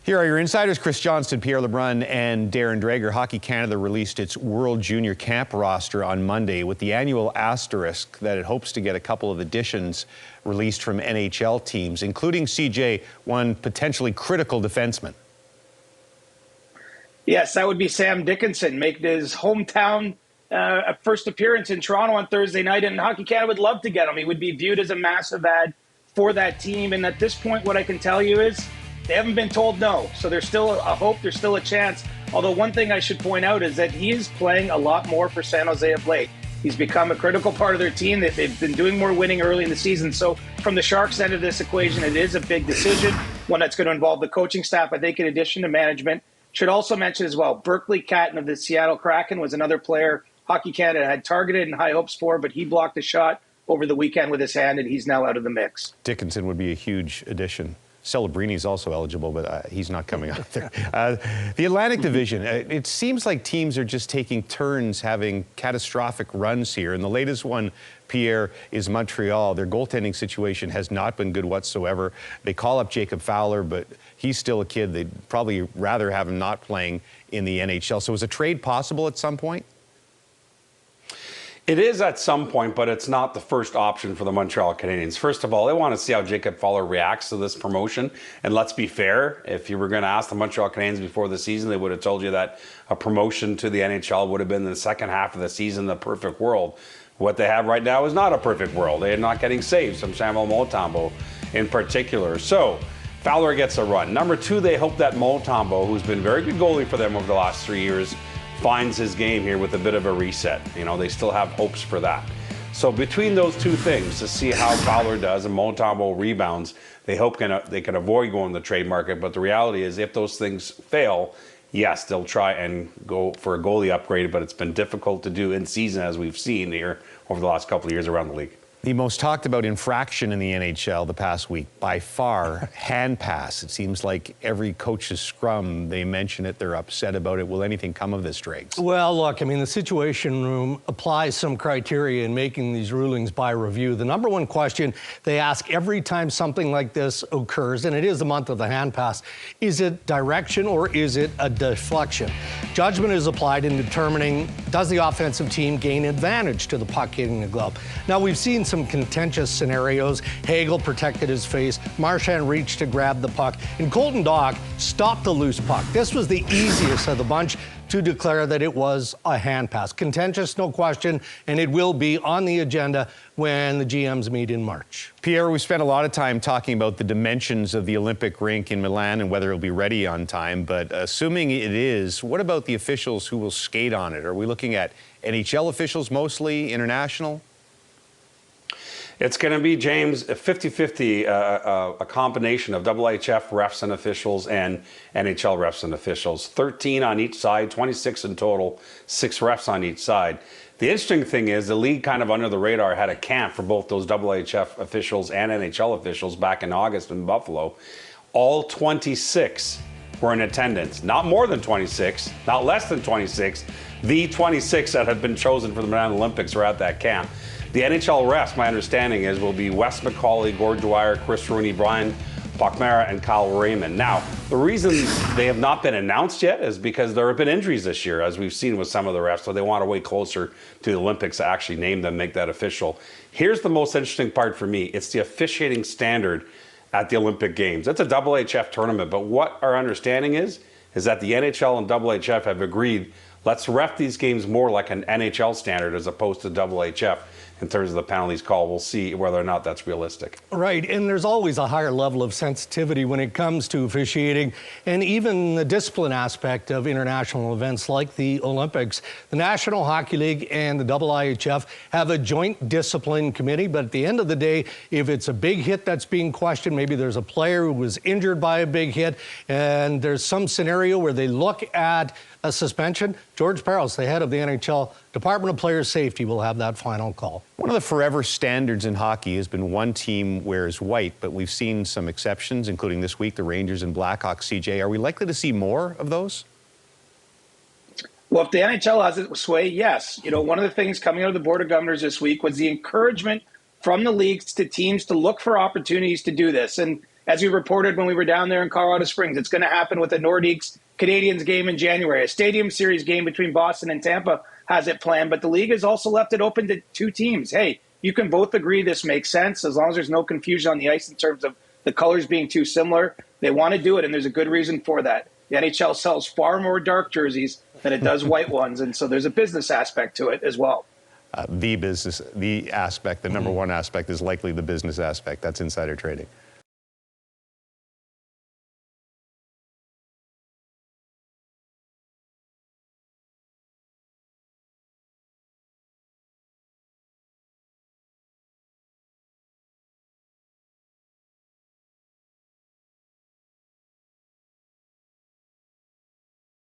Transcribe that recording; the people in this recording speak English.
Here are your insiders, Chris Johnston, Pierre Lebrun, and Darren Drager. Hockey Canada released its World Junior Camp roster on Monday with the annual asterisk that it hopes to get a couple of additions released from NHL teams, including CJ, one potentially critical defenseman. Yes, that would be Sam Dickinson, making his hometown first appearance in Toronto on Thursday night, and Hockey Canada would love to get him. He would be viewed as a massive add for that team, and at this point, what I can tell you is they haven't been told no, so there's still a hope, there's still a chance. Although one thing I should point out is that he is playing a lot more for San Jose of late. He's become a critical part of their team. They've been doing more winning early in the season. So from the Sharks' end of this equation, it is a big decision, one that's going to involve the coaching staff, I think, in addition to management. Should also mention as well, Berkeley Catton of the Seattle Kraken was another player Hockey Canada had targeted and high hopes for, but he blocked a shot over the weekend with his hand, and he's now out of the mix. Dickinson would be a huge addition. Celebrini's also eligible, but he's not coming out there. The Atlantic Division, it seems like teams are just taking turns having catastrophic runs here. And the latest one, Pierre, is Montreal. Their goaltending situation has not been good whatsoever. They call up Jacob Fowler, but he's still a kid. They'd probably rather have him not playing in the NHL. So is a trade possible at some point? It is at some point, but it's not the first option for the Montreal Canadiens. First of all, they want to see how Jacob Fowler reacts to this promotion. And let's be fair, if you were going to ask the Montreal Canadiens before the season, they would have told you that a promotion to the NHL would have been in the second half of the season, the perfect world. What they have right now is not a perfect world. They are not getting saves from Samuel Montembeault in particular. So Fowler gets a run. Number two, they hope that Montembeault, who's been a very good goalie for them over the last 3 years, finds his game here with a bit of a reset. You know, they still have hopes for that. So between those two things, to see how Fowler does and Montembeault rebounds, they hope they can avoid going to the trade market. But the reality is, if those things fail, yes, they'll try and go for a goalie upgrade, but it's been difficult to do in season, as we've seen here over the last couple of years around the league. The most talked about infraction in the NHL the past week, by far, hand pass. It seems like every coach's scrum, they mention it, they're upset about it. Will anything come of this, Drags? Well, look, I mean, the Situation Room applies some criteria in making these rulings by review. The number one question they ask every time something like this occurs, and it is the month of the hand pass, is it direction or is it a deflection? Judgment is applied in determining, does the offensive team gain advantage to the puck hitting the glove? Now, we've seen some contentious scenarios. Hagel protected his face. Marchand reached to grab the puck. And Colton Dach stopped the loose puck. This was the easiest of the bunch to declare that it was a hand pass. Contentious, no question, and it will be on the agenda when the GMs meet in March. Pierre, we spent a lot of time talking about the dimensions of the Olympic rink in Milan and whether it'll be ready on time, but assuming it is, what about the officials who will skate on it? Are we looking at NHL officials mostly, international? It's going to be, James, a 50-50, a combination of IIHF refs and officials and NHL refs and officials. 13 on each side, 26 in total, 6 refs on each side. The interesting thing is the league kind of under the radar had a camp for both those IIHF officials and NHL officials back in August in Buffalo. All 26 were in attendance. Not more than 26, not less than 26. The 26 that had been chosen for the Milan Olympics were at that camp. The NHL refs, my understanding is, will be Wes McCauley, Gord Dwyer, Chris Rooney, Brian Bachmara, and Kyle Raymond. Now, the reason they have not been announced yet is because there have been injuries this year, as we've seen with some of the refs, so they want to wait closer to the Olympics to actually name them, make that official. Here's the most interesting part for me. It's the officiating standard at the Olympic Games. It's a IIHF tournament, but what our understanding is that the NHL and IIHF have agreed, let's ref these games more like an NHL standard as opposed to IIHF. In terms of the penalties call, we'll see whether or not that's realistic. Right, and there's always a higher level of sensitivity when it comes to officiating and even the discipline aspect of international events like the Olympics. The National Hockey League and the IIHF have a joint discipline committee, but at the end of the day, if it's a big hit that's being questioned, maybe there's a player who was injured by a big hit, and there's some scenario where they look at a suspension, George Parros, the head of the NHL Department of Player Safety, will have that final call. One of the forever standards in hockey has been one team wears white, but we've seen some exceptions, including this week, the Rangers and Blackhawks. CJ, are we likely to see more of those? Well, if the NHL has its way, yes. You know, one of the things coming out of the Board of Governors this week was the encouragement from the leagues to teams to look for opportunities to do this. And as we reported when we were down there in Colorado Springs, it's going to happen with the Nordiques Canadiens game in January. A Stadium Series game between Boston and Tampa has it planned, but the league has also left it open to two teams. Hey, you can both agree this makes sense as long as there's no confusion on the ice in terms of the colors being too similar. They want to do it, and there's a good reason for that. The NHL sells far more dark jerseys than it does white ones, and so there's a business aspect to it as well. The number one aspect is likely the business aspect. That's insider trading.